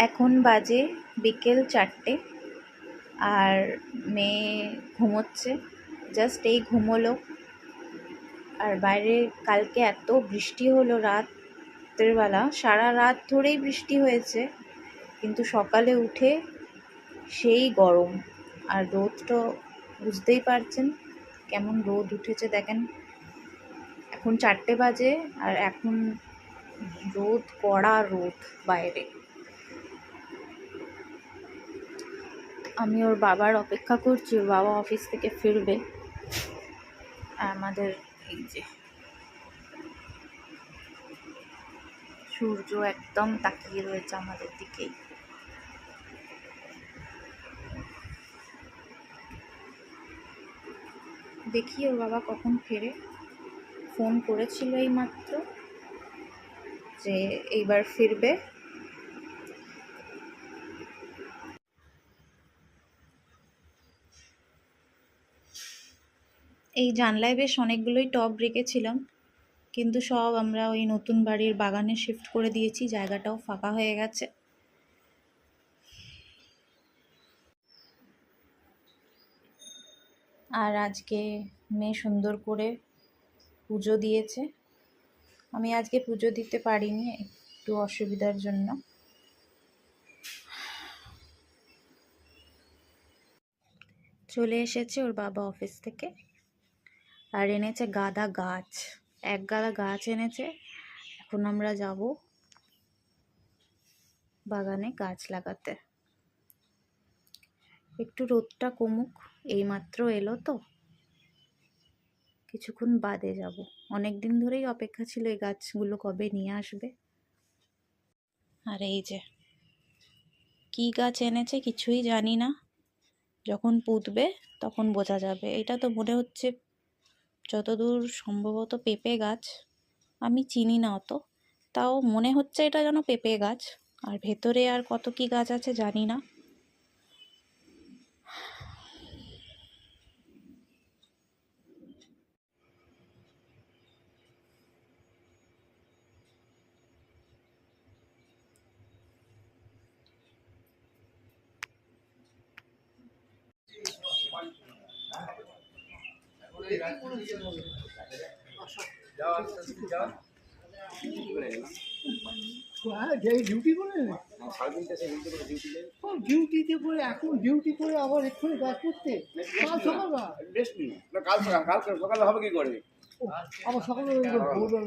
এখন বাজে বিকেল 4টে আর মেয়ে ঘুমোচ্ছে, জাস্ট এই ঘুমোলো। আর বাইরে কালকে এত বৃষ্টি হলো রাতের বেলা, সারা রাত ধরেই বৃষ্টি হয়েছে, কিন্তু সকালে উঠে সেই গরম। আর রোদ তো বুঝতেই পারছেন কেমন রোদ উঠেছে, দেখেন এখন 4টে বাজে আর এখন রোদ, কড়া রোদ বাইরে। আমি ওর বাবার অপেক্ষা করছি, ওর বাবা অফিস থেকে ফিরবে। আর আমাদের এই যে সূর্য একদম তাকিয়ে রয়েছে আমাদের দিকেই। দেখি ওর বাবা কখন ফেরে। ফোন করেছিল এই মাত্র যে এইবার ফিরবে। এই জানলায় বেশ অনেকগুলোই টব রেখেছিলাম, কিন্তু সব আমরা ওই নতুন বাড়ির বাগানে শিফট করে দিয়েছি, জায়গাটাও ফাঁকা হয়ে গেছে। আর আজকে মেয়ে সুন্দর করে পুজো দিয়েছে। আমি আজকে পুজো দিতে পারিনি একটু অসুবিধার জন্য। চলে এসেছে ওর বাবা অফিস থেকে, আর এনেছে গাঁদা গাছ, এক গাদা গাছ এনেছে। এখন আমরা যাব বাগানে গাছ লাগাতে। একটু রোদটা কমুক, এইমাত্র এলো তো, কিছুক্ষণ বাদে যাব। অনেক দিন ধরেই অপেক্ষা ছিল এই গাছগুলো কবে নিয়ে আসবে। আর এই যে কি গাছ এনেছে কিছুই জানি না, যখন পুঁতবে তখন বোঝা যাবে। এটা তো মনে হচ্ছে যতদূর সম্ভবত পেঁপে গাছ, আমি চিনি না অত, তাও মনে হচ্ছে এটা যেন পেঁপে গাছ। আর ভেতরে আর কত কি গাছ আছে জানি না। ডিউটি করে ডিউটিতে করে এখন ডিউটি করে আবার এক্ষুনি কাজ করতে কাল সকালে হবে কি করে আবার সকালে ভোরবেলা